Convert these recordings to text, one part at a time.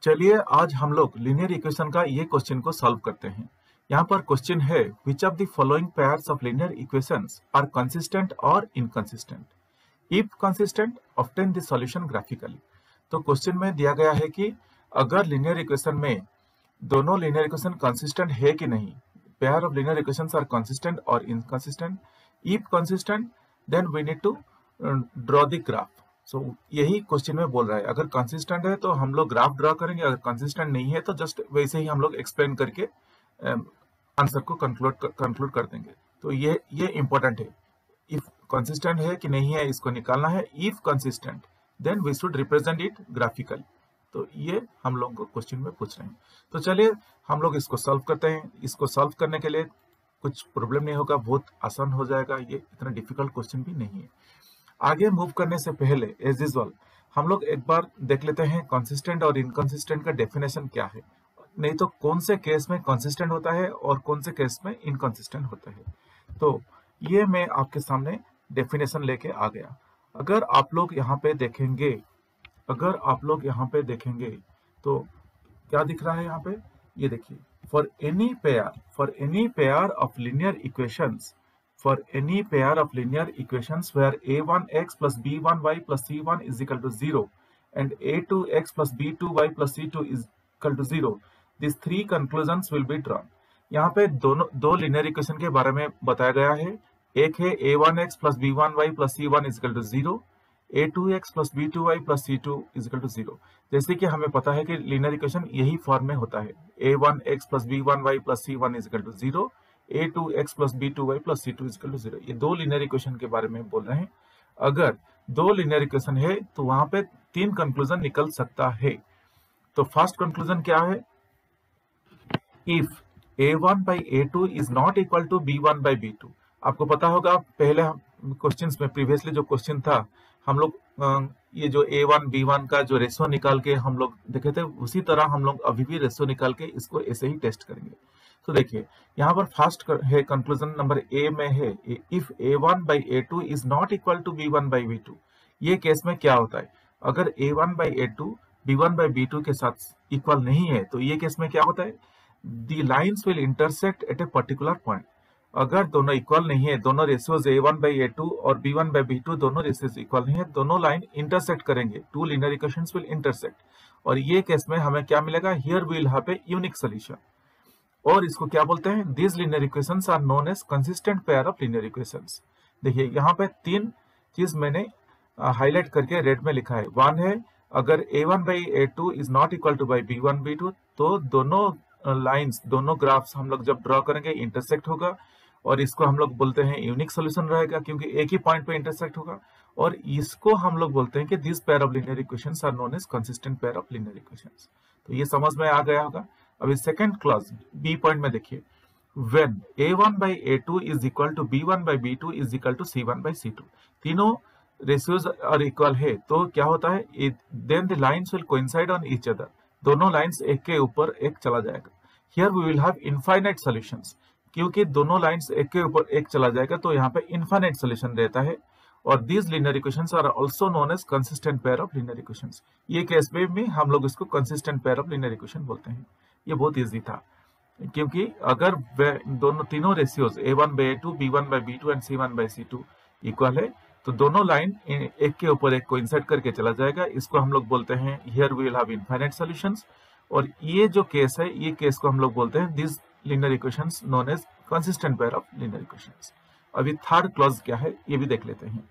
चलिए आज हम लोग लीनियर इक्वेशन का ये क्वेश्चन को सॉल्व करते हैं। यहाँ पर क्वेश्चन है which of the following pairs of linear equations are consistent और inconsistent. If consistent obtain the solution graphically. तो क्वेश्चन में दिया गया है कि अगर लीनियर इक्वेशन में दोनों लीनियर इक्वेशन कंसिस्टेंट है कि नहीं, pair of linear equations are consistent और inconsistent. If consistent then we need to draw the graph. So यही क्वेश्चन में बोल रहा है, अगर कंसिस्टेंट है तो हम लोग ग्राफ ड्रॉ करेंगे, अगर कंसिस्टेंट नहीं है तो जस्ट वैसे ही हम लोग एक्सप्लेन करके आंसर को कंक्लूड कर देंगे। तो ये इंपॉर्टेंट है, इफ कंसिस्टेंट है कि नहीं है इसको निकालना है। If consistent then we should represent it graphically. तो ये हम लोगों को क्वेश्चन में पूछ रहे हैं। तो चलिए हम लोग इसको सॉल्व करते हैं। इसको सॉल्व करने के लिए कुछ प्रॉब्लम नहीं होगा, बहुत आसान हो जाएगा, ये इतना डिफिकल्ट क्वेश्चन भी नहीं है। आगे मूव करने से पहले एज यूजुअल हम लोग एक बार देख लेते हैं कंसिस्टेंट और इनकंसिस्टेंट का डेफिनेशन क्या है, नहीं तो कौन से केस में कंसिस्टेंट होता है और कौन से केस में इनकंसिस्टेंट होता है। तो ये मैं आपके सामने डेफिनेशन लेके आ गया। अगर आप लोग यहाँ पे देखेंगे तो क्या दिख रहा है यहाँ पे, ये देखिए, for any pair of linear equations where a1x plus b1y plus c1 is equal to 0 and a2x plus b2y plus c2 is equal to 0, these three conclusions will be drawn। यहाँ पे दो लीनियर इक्वेशन के बारे में बताया गया है। एक है a1x plus b1y plus c1 is equal to 0, a2x plus b2y plus c2 is equal to 0। जैसे कि हमें पता है कि लीनियर इक्वेशन यही फॉर्म में होता है, a1x plus b1y plus c1 is equal to 0, a2x plus b2y plus c2 is equal to 0। ये दो लीनियर इक्वेशन के बारे में बोल रहे हैं। अगर दो लीनियर इक्वेशन है तो वहां पे तीन कंक्लूजन निकल सकता है। तो फर्स्ट कंक्लूजन क्या है, if a1 by a2 is not equal to b1 by b2। आपको पता होगा पहले क्वेश्चंस में, प्रीवियसली जो क्वेश्चन था, हम लोग ये जो a1 b1 का जो रेशियो निकाल के हम लोग देखे थे, उसी तरह हम लोग अभी भी रेशियो निकाल के इसको ऐसे ही टेस्ट करेंगे। तो देखिए यहाँ पर फर्स्ट है कंक्लूजन नंबर ए में है, if a1 by a2 is not equal to b1 by b2। ये केस में क्या होता है, अगर a1 by a2 b1 by b2 के साथ इक्वल नहीं है तो ये केस में क्या होता है, the lines will intersect at a particular point. अगर दोनों इक्वल नहीं है, दोनों रेशियोज a1 by a2 और b1 by b2 दोनों रेशियोज इक्वल नहीं है, दोनों लाइन इंटरसेक्ट करेंगे, two linear equations will intersect. और ये केस में हमें क्या मिलेगा, here we will have a unique solution. और इसको क्या बोलते हैं, this linear equations are known as consistent pair of linear equations. देखिए यहाँ पे तीन चीज मैंने हाईलाइट करके रेड में लिखा है। वन है, अगर a1 by a2 is not equal two by b1 b2 तो दोनों लाइंस, दोनों ग्राफ्स हम लोग जब ड्रॉ करेंगे इंटरसेक्ट होगा, और इसको हम लोग बोलते हैं यूनिक सोल्यूशन रहेगा क्योंकि एक ही पॉइंट पे इंटरसेक्ट होगा। और इसको हम लोग बोलते हैं कि this pair of linear equations are known as consistent pair of linear equations. तो ये समझ में आ गया होगा। अभी सेकंड क्लॉज बी पॉइंट में देखिए, when a1 by a2 is equal to b1 by b2 is equal to c1 by c2, तीनों रेशियोज और इक्वल है तो क्या होता है, then the lines will coincide on each other। दोनों लाइंस एक के ऊपर एक चला जाएगा। here we will have infinite solutions, क्योंकि दोनों लाइंस एक के ऊपर एक चला जाएगा तो यहाँ पे इनफाइनाइट सोल्यूशन रहता है। और these linear equations are also known as consistent pair of linear equations। ये केस में भी हम लोग इसको consistent pair of linear equation बोलते हैं। ये बहुत इजी था, क्योंकि अगर तीनों ratios a1 by a2, b1 by b2 and c1 by c2 equal है तो दोनों लाइन एक के ऊपर एक कोइंसाइड करके चला जाएगा। इसको हम लोग बोलते हैं here we will have infinite solutions. और ये जो केस है, ये केस को हम लोग बोलते हैं this linear equations known as consistent pair of linear equations. अभी थर्ड क्लॉज क्या है ये भी देख लेते हैं।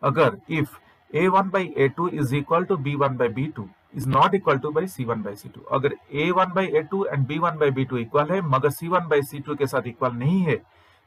अगर if a1 by a2 is equal to b1 by b2 is not equal to by c1 by c2, अगर a1 by a2 and b1 by b2 equal है मगर c1 by c2 के साथ इक्वल नहीं है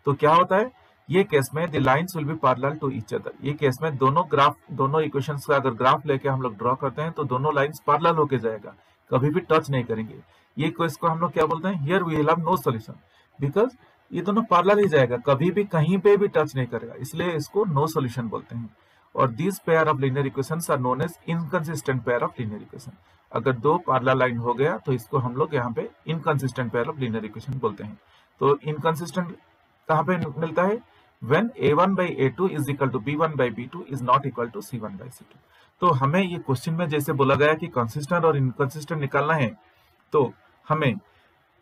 तो क्या होता है, ये केस में the lines will be parallel to each other. ये केस में दोनों इक्वेशंस का अगर ग्राफ लेके हम लोग ड्रॉ करते हैं तो दोनों लाइंस पैरेलल होके जाएगा, कभी भी टच नहीं करेंगे। ये केस को हम लोग क्या बोलते हैं, here we will have no solution, because ये दोनों पैरेलल ही जाएगा, कभी भी कहीं पे भी टच नहीं करेगा, इसलिए इसको नो सॉल्यूशन बोलते हैं। और this pair of linear equations are known as inconsistent pair of linear equation. अगर दो पैरेलल लाइन हो गया तो इसको हम लोग यहाँ पे inconsistent pair of linear equation बोलते हैं। तो इनकंसिस्टेंट कहाँ पे मिलता है, when a1 by a2 is equal to b1 by b2 is not equal to c1 by c2। तो हमें ये क्वेश्चन में जैसे बोला गया कि कंसिस्टेंट और इनकंसिस्टेंट निकालना है, तो हमें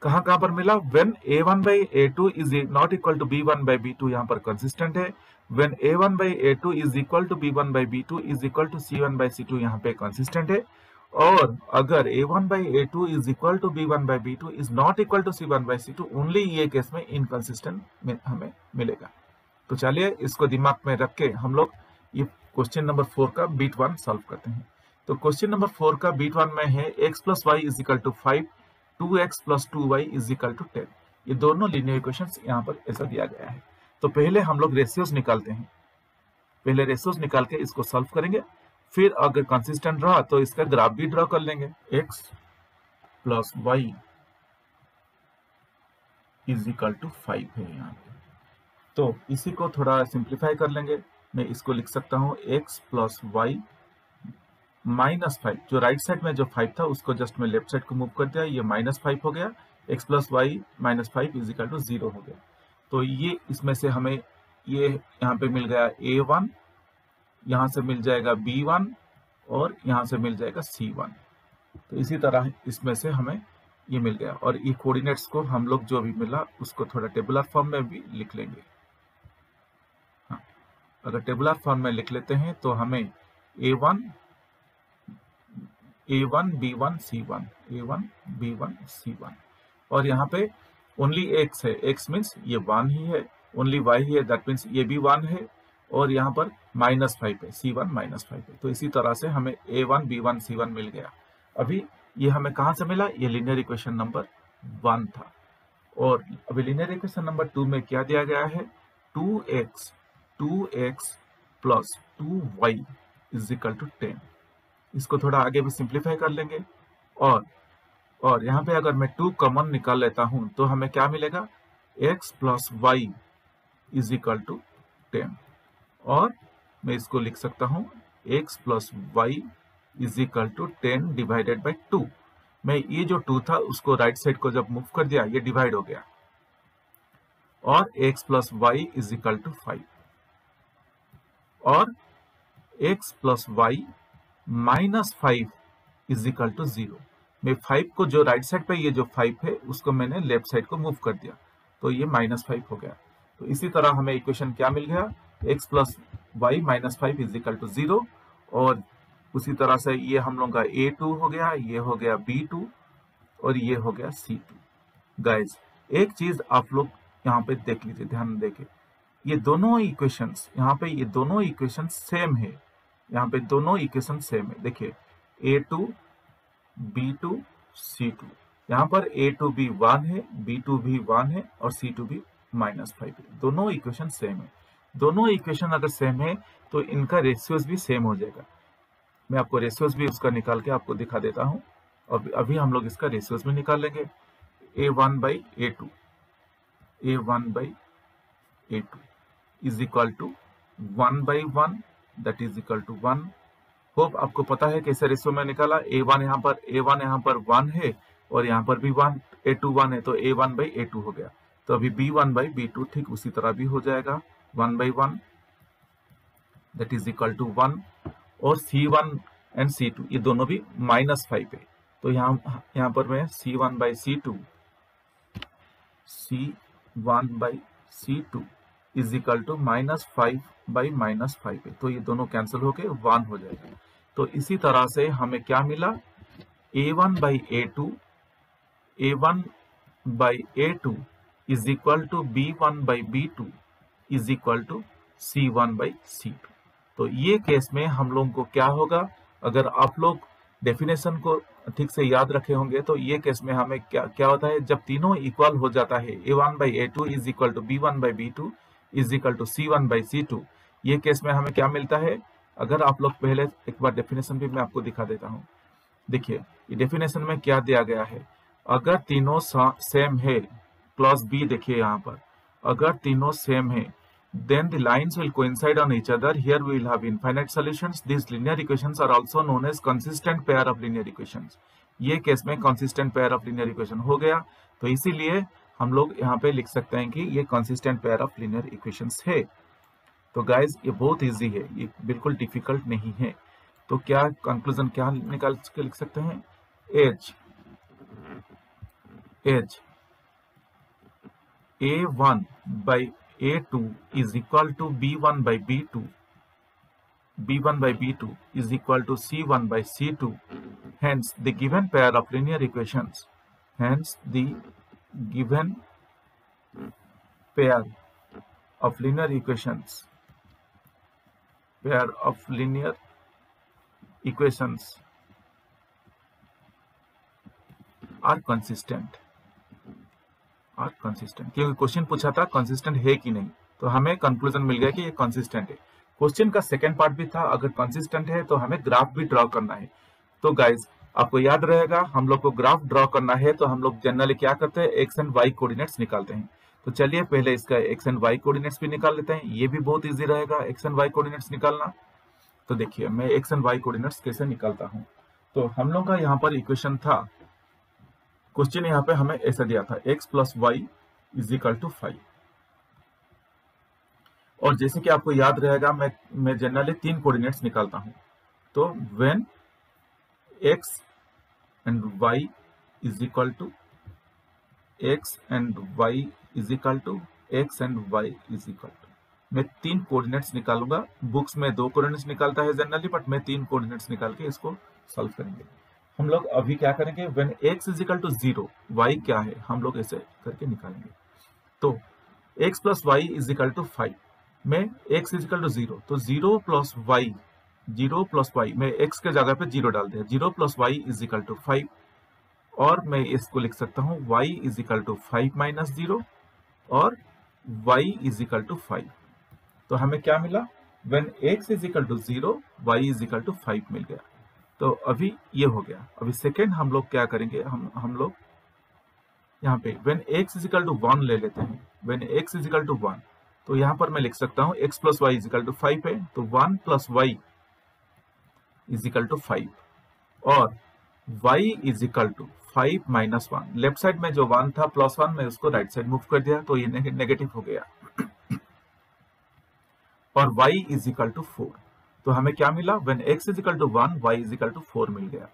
कहाँ पर मिला, when a1 by a2 is not equal to b1 by b2 यहाँ पर कंसिस्टेंट है, when a1 by a2 is equal to b1 by b2 is equal to c1 by c2 यहाँ पे कंसिस्टेंट है, और अगर a1 by a2 is equal to b1 by b2 is not equal to c1 by c2 only ये case में inconsistent हमें मिलेगा। तो चलिए इसको दिमाग में रख के हम लोग ये क्वेश्चन नंबर 4 का बीट 1 सॉल्व करते हैं। तो क्वेश्चन नंबर 4 का बीट 1 में है x plus y is equal to 5, 2x plus 2y is equal to 10। ये दोनों लीनियर इक्वेशंस यहाँ पर ऐसा दिया गया है। तो पहले हम लोग रेशियोज निकालते हैं, पहले रेशियोज निकाल के इसको सॉल्व करेंगे, फिर अगर कंसिस्टेंट रहा तो इसका ग्राफ भी ड्रॉ कर लेंगे। x plus y is equal to 5 है यहाँ पे, तो इसी को थोड़ा सिंप्लीफाई कर लेंगे। मैं इसको लिख सकता हूँ x प्लस वाई माइनस 5, जो राइट साइड में जो 5 था उसको जस्ट मैं लेफ्ट साइड को मूव कर दिया, ये माइनस 5 हो गया, x plus y minus 5 is equal to 0 हो गया। तो ये इसमें से हमें ये यहाँ पे मिल गया a1, यहाँ से मिल जाएगा b1 और यहाँ से मिल जाएगा c1। तो इसी तरह इसमें से हमें ये मिल गया, और ये कोऑर्डिनेट्स को हम लोग जो भी मिला उसको थोड़ा टेबुलर फॉर्म में भी लिख लेंगे। हाँ, अगर टेबुलर फॉर्म में लिख लेते हैं तो हमें a1 b1 c1, a1 b1 c1, और यहाँ पे ओनली x है, x मीन्स ये 1 ही है, ओनली y ही है, दैट मीन्स ये भी 1 है, और यहाँ पर माइनस 5 है, c1 माइनस 5 है। तो इसी तरह से हमें a1 b1 c1 मिल गया। अभी ये हमें कहाँ से मिला, ये लीनियर इक्वेशन नंबर 1 था, और अभी लीनियर इक्वेशन नंबर 2 में क्या दिया गया है, 2x plus 2y is equal to 10। इसको थोड़ा आगे भी सिंप्लीफाई कर लेंगे, और यहाँ पे अगर मैं 2 कॉमन निकाल लेता हूं तो हमें क्या मिलेगा, x plus y is equal to 10, और मैं इसको लिख सकता हूं x plus y is equal to 10 divided by 2। मैं ये जो 2 था उसको राइट साइड को जब मूव कर दिया ये डिवाइड हो गया, और x plus y is equal to 5, और x plus y minus 5 is equal to 0। मैं 5 को जो राइट साइड पे ये जो 5 है उसको मैंने लेफ्ट साइड को मूव कर दिया, तो ये माइनस 5 हो गया। तो इसी तरह हमें इक्वेशन क्या मिल गया, x plus y minus 5 is equal to 0, और उसी तरह से ये हम लोग का a2 हो गया, ये हो गया b2, और ये हो गया c2। गाइज एक चीज आप लोग यहाँ पे देख लीजिए, ध्यान देके, ये दोनों इक्वेशंस यहाँ पे, ये दोनों इक्वेशंस सेम है, यहाँ पे दोनों इक्वेशन सेम है। देखिए a2 b2 c2, यहाँ पर a2 भी 1 है, b2 भी 1 है, और c2 भी माइनस 5 है। दोनों इक्वेशन सेम है। दोनों इक्वेशन अगर सेम है तो इनका रेशियोज भी सेम हो जाएगा। मैं आपको रेशियोज भी उसका निकाल के आपको दिखा देता हूँ, और अभी हम लोग इसका रेशियोज भी निकाल लेंगे। a1 by a2, a1 by a2 is equal to 1 by 1, that is equal to 1। Hope आपको पता है कैसे रेशियो में निकाला। a1 यहाँ पर 1 है, और यहाँ पर भी 1, a2 1 है, तो a1 बाई a2 हो गया। तो अभी b1 बाई b2 ठीक उसी तरह भी हो जाएगा, 1 by 1 that is equal to 1, और c1 एंड c2 ये दोनों भी माइनस 5 है, तो यहाँ पर मैं c1 by c2 is equal to minus 5 by minus 5 है, तो ये दोनों कैंसिल होके 1 हो जाएगा। तो इसी तरह से हमें क्या मिला, a1 by a2 is equal to b1 by b2 is equal to c1 by c2। तो ये केस में हम लोगों को क्या होगा, अगर आप लोग डेफिनेशन को ठीक से याद रखे होंगे तो ये केस में हमें क्या होता है, जब तीनों इक्वल हो जाता है, a1 by a2 is equal to b1 by b2 is equal to c1 by c2, ये केस में हमें क्या मिलता है। अगर आप लोग पहले एक बार डेफिनेशन भी मैं आपको दिखा देता हूँ। देखिए ये डेफिनेशन में क्या दिया गया है, अगर तीनों सेम है, क्लॉज बी देखिए यहाँ पर, अगर तीनों सेम है then the lines will coincide on each other. Here we will have infinite solutions. These linear equations are also known as consistent pair of linear equations. ये केस में consistent pair of linear equation हो गया, तो इसीलिए हम लोग यहाँ पे लिख सकते हैं कि ये consistent pair of linear equations है। तो गाइज ये बहुत इजी है, ये बिल्कुल डिफिकल्ट नहीं है। तो क्या कंक्लूजन क्या निकाल के लिख सकते हैं? As A1 by A2 is equal to B1 by B2. B1 by B2 is equal to C1 by C2. Hence, the given pair of linear equations. Hence, the given pair of linear equations. Pair of linear equations are consistent. Are consistent, क्योंकि question पूछा था consistent है कि नहीं, तो हमें conclusion मिल गया कि ये कंसिस्टेंट है। क्वेश्चन का सेकंड पार्ट भी था, अगर कंसिस्टेंट है तो हमें ग्राफ भी ड्रॉ करना है। तो गाइज आपको याद रहेगा, हम लोग को ग्राफ ड्रॉ करना है तो हम लोग जनरली क्या करते हैं, एक्स एंड वाई कोऑर्डिनेट्स निकालते हैं। तो चलिए पहले इसका एक्स एंड वाई कोऑर्डिनेट्स भी निकाल लेते हैं, ये भी बहुत ईजी रहेगा एक्स एंड वाई कोऑर्डिनेट्स निकालना। तो देखिए मैं एक्स एंड वाई कोऑर्डिनेट्स कैसे निकालता हूँ। तो हम लोग का यहाँ पर इक्वेशन था, क्वेश्चन यहाँ पे हमें ऐसा दिया था x plus y is equal to 5। और जैसे कि आपको याद रहेगा, मैं जनरली 3 कोऑर्डिनेट्स निकालता हूं। तो when x and y is equal to x and y is equal to x and y is equal to, मैं 3 कोऑर्डिनेट्स निकालूंगा। बुक्स में 2 कोऑर्डिनेट्स निकालता है जनरली, बट मैं 3 कोऑर्डिनेट्स निकाल के इसको सॉल्व करेंगे। हम लोग अभी क्या करेंगे, when x is equal to 0, y क्या है हम लोग ऐसे करके निकालेंगे। तो x plus y is equal to 5 में x इज इक्वल टू 0, तो 0 प्लस वाई में x के जगह पे 0 डाल दिया, 0 plus y is equal to 5। और मैं इसको लिख सकता हूँ y is equal to 5 minus 0 और y इज इक्वल टू 5। तो हमें क्या मिला, when x is equal to 0, y is equal to 5 मिल गया। तो अभी ये हो गया। अभी सेकेंड हम लोग क्या करेंगे, हम लोग यहाँ पे when x is equal to 1 ले लेते हैं। When x is equal to 1, तो यहाँ पर मैं लिख सकता हूँ x plus y is equal to 5 है, तो 1 plus y is equal to 5 और y is equal to 5 minus 1। Left side में जो 1 था प्लस 1, मैं उसको राइट साइड मूव कर दिया, तो ये नेगेटिव हो गया। और y इज इक्वल टू 4, तो हमें क्या मिला, when x is equal to 1, y is equal to 4 मिल गया।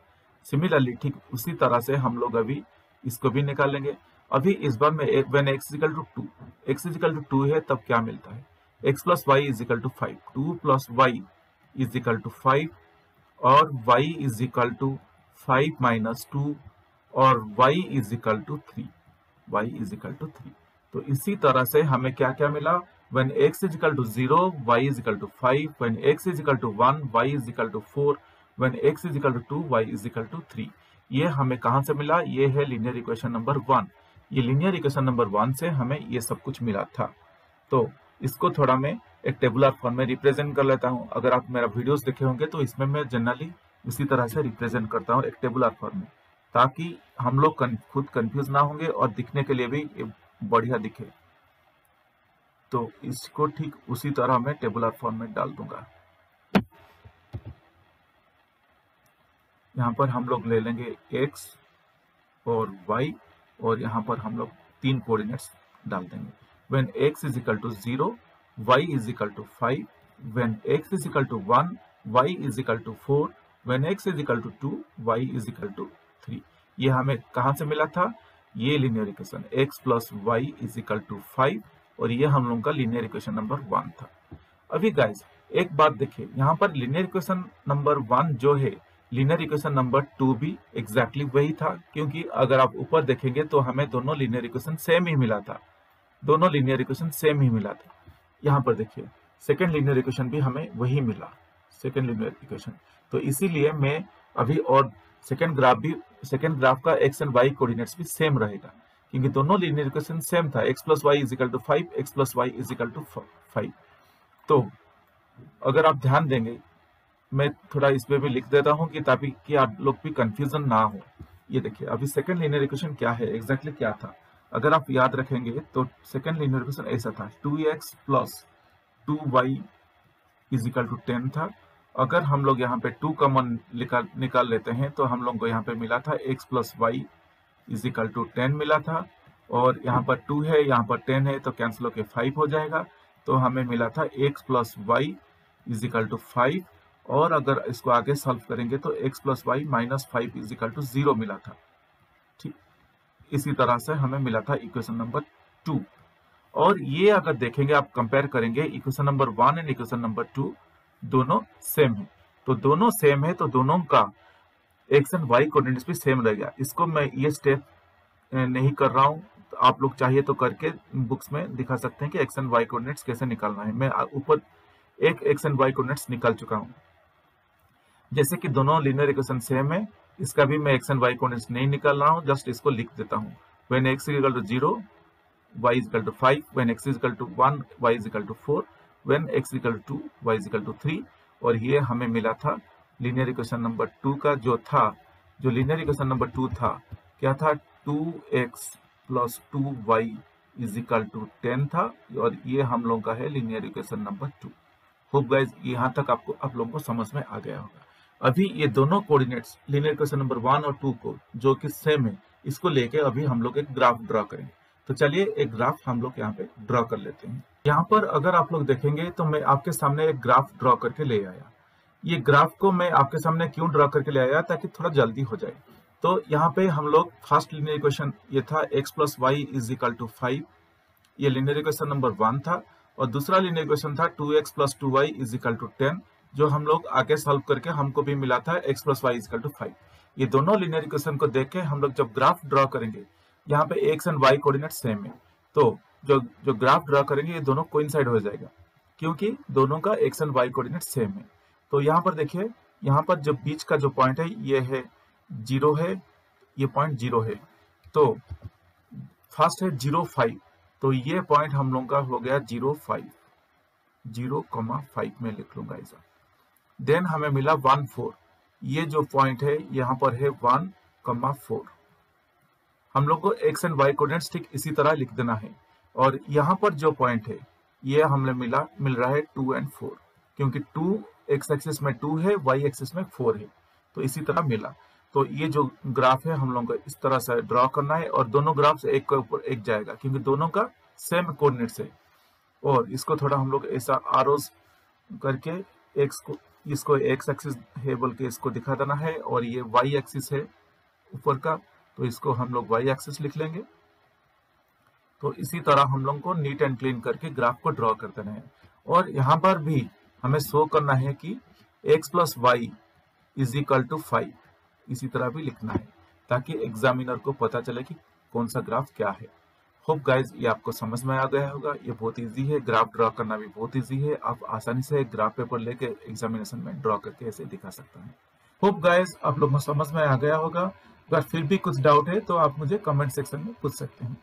सिमिलरली ठीक उसी तरह से हम लोग अभी इसको भी निकाल लेंगे। अभी इस बार में when x is equal to 2, x is equal to 2 है, तब क्या मिलता है, x plus y is equal to 5, 2 plus y is equal to 5 और y is equal to 5 minus 2 और y is equal to 3, y is equal to 3। तो इसी तरह से हमें क्या क्या मिला, when x is equal to 0, y is equal to 5, when x is equal to 1, y is equal to 4, when x is equal to 2, y is equal to 3। ये हमें कहां से मिला, ये है लीनियर इक्वेशन नंबर 1। ये लीनियर इक्वेशन नंबर 1 से हमें ये सब कुछ मिला था। तो इसको थोड़ा मैं एक टेबुलर फॉर्म में रिप्रेजेंट कर लेता हूं। अगर आप मेरा वीडियोस देखे होंगे तो इसमें मैं जनरली इसी तरह से रिप्रेजेंट करता हूं एक टेबुलर फॉर्म में, ताकि हम लोग खुद कंफ्यूज ना होंगे और दिखने के लिए भी बढ़िया दिखे। तो इसको ठीक उसी तरह मैं टेबुलर फॉर्म में डाल दूंगा। यहाँ पर हम लोग ले लेंगे x और y और यहाँ पर हम लोग 3 कोऑर्डिनेट्स डाल देंगे। When x is equal to 0, y is equal to 5, when x is equal to 1, y is equal to 4, when x is equal to 2, y is equal to 3। ये हमें कहाँ से मिला था, ये linear equation x plus y is equal to 5 और ये हम लोगों का लीनियर इक्वेशन नंबर 1 था। अभी गाइज एक बात देखिए, यहाँ पर लीनियर इक्वेशन नंबर 1 जो है, लीनियर इक्वेशन नंबर 2 भी एग्जैक्टली वही था, क्योंकि अगर आप ऊपर देखेंगे तो हमें दोनों लीनियर इक्वेशन सेम ही मिला था, दोनों लीनियर इक्वेशन सेम ही मिला था। यहाँ पर देखिए सेकेंड लीनियर इक्वेशन भी हमें वही मिला, सेकेंड लीनियर इक्वेशन। तो इसीलिए मैं अभी और सेकेंड ग्राफ का एक्स एंड वाई कोऑर्डिनेट्स भी सेम रहेगा, क्योंकि दोनों लीनियर इक्वेशन सेम था, x plus y is equal to 5, x plus y is equal to 5। तो अगर आप ध्यान देंगे, मैं थोड़ा इसमें भी लिख देता हूं कि ताकि कि आप लोग भी कंफ्यूजन ना हो। ये देखिए अभी सेकंड लीनियर इक्वेशन क्या है, एग्जैक्टली क्या था, अगर आप याद रखेंगे तो सेकंड लीनियर इक्वेशन ऐसा था, 2x plus 2y is equal to 10 था। अगर हम लोग यहाँ पे 2 कॉमन निकाल लेते हैं तो हम लोग को यहाँ पे मिला था x plus y is equal to 10 मिला था, और यहाँ पर 2 है, यहाँ पर 10 है, तो कैंसिल होके 5 हो जाएगा। तो हमें मिला था x plus y is equal to 5 और अगर इसको आगे सॉल्व करेंगे तो x plus y minus 5 is equal to 0 मिला था। ठीक, इसी तरह से हमें मिला था इक्वेशन नंबर 2। और ये अगर देखेंगे, आप कंपेयर करेंगे equation number 1 and equation number 2, दोनों सेम है। तो दोनों सेम है तो दोनों का एक्स एंड वाई कोऑर्डिनेट्स भी सेम रहेगा। इसको मैं ये स्टेप नहीं कर रहा हूँ, तो आप लोग चाहिए तो करके बुक्स में दिखा सकते हैं कि एक्स एंड वाई कोऑर्डिनेट्स कैसे निकालना है। मैं ऊपर एक एक्स एंड वाई कोऑर्डिनेट्स निकाल चुका हूँ। जैसे कि दोनों लीनियर इक्वेशन सेम है, इसका भी मैं एक्स एंड वाई कोऑर्डिनेट्स नहीं निकाल रहा हूँ, जस्ट इसको लिख देता हूँ। When x is equal to 0 y is equal to 5, when x is equal to 1 y is equal to 4, when x is equal to 2 y is equal to 3। और ये हमें मिला था लीनियर इक्वेशन नंबर 2 का जो लीनियर इक्वेशन नंबर 2 था, क्या था, 2x plus 2y is equal to 10 था। और ये हम लोगों का है linear equation number 2। Hope guys यहाँ तक आप लोगों को समझ में आ गया होगा। अभी ये दोनों कोऑर्डिनेट्स लीनियर इक्वेशन नंबर 1 और 2 को, जो कि सेम है, इसको लेके अभी हम लोग एक ग्राफ ड्रॉ करेंगे। तो चलिए एक ग्राफ हम लोग यहाँ पे ड्रॉ कर लेते हैं। यहाँ पर अगर आप लोग देखेंगे तो मैं आपके सामने एक ग्राफ ड्रॉ करके ले आया। ये ग्राफ को मैं आपके सामने क्यों ड्रॉ करके ले आया, ताकि थोड़ा जल्दी हो जाए। तो यहाँ पे हम लोग फर्स्ट लीनियर इक्वेशन ये था x plus y is equal to 5, ये लीनियर इक्वेशन नंबर 1 था। और दूसरा लीनियर इक्वेशन था 2x plus 2y is equal to 10, जो हम लोग आगे सॉल्व करके हमको भी मिला था x plus y is equal to 5। ये दोनों लीनियर इक्वेशन को देख के हम लोग जब ग्राफ ड्रॉ करेंगे, यहाँ पे x and y coordinate same है, तो जो ग्राफ ड्रॉ करेंगे ये दोनों कोइंसाइड हो जाएगा, क्योंकि दोनों का x and y coordinate same है। तो यहाँ पर देखिए, यहाँ पर जो बीच का जो पॉइंट है ये है 0 है, ये पॉइंट 0 है। तो फर्स्ट है 0,5, तो ये पॉइंट हम लोग का हो गया 0,5 में लिख लूंगा ऐसा। देन हमें मिला 1,4, ये जो पॉइंट है यहाँ पर है 1,4। हम लोग को x एंड y कोऑर्डिनेट्स ठीक इसी तरह लिख देना है। और यहाँ पर जो पॉइंट है ये हमें मिल रहा है 2 एंड 4, क्योंकि 2 x एक्सिस में 2 है, y एक्सिस में 4 है, तो इसी तरह मिला। तो ये जो ग्राफ है हम लोगों को इस तरह से ड्रॉ करना है, और दोनों ग्राफ से एक के ऊपर एक जाएगा, क्योंकि दोनों का सेम कोऑर्डिनेट्स है। और इसको थोड़ा हम लोग ऐसा आरोज करके इसको x एक्सिस है बोल के इसको दिखा देना है, और ये y एक्सिस है ऊपर का, तो इसको हम लोग y एक्सिस लिख लेंगे। तो इसी तरह हम लोग को नीट एंड क्लीन करके ग्राफ को ड्रॉ कर देना है। और यहाँ पर भी हमें शो करना है कि x plus y is equal to 5, इसी तरह भी लिखना है, ताकि एग्जामिनर को पता चले कि कौन सा ग्राफ क्या है। होप गाइज ये आपको समझ में आ गया होगा। ये बहुत इजी है, ग्राफ ड्रॉ करना भी बहुत इजी है। आप आसानी से ग्राफ पेपर लेके एग्जामिनेशन में ड्रॉ करके ऐसे दिखा सकते हैं। होप गाइज आप लोगों को समझ में आ गया होगा। अगर फिर भी कुछ डाउट है तो आप मुझे कमेंट सेक्शन में पूछ सकते हैं।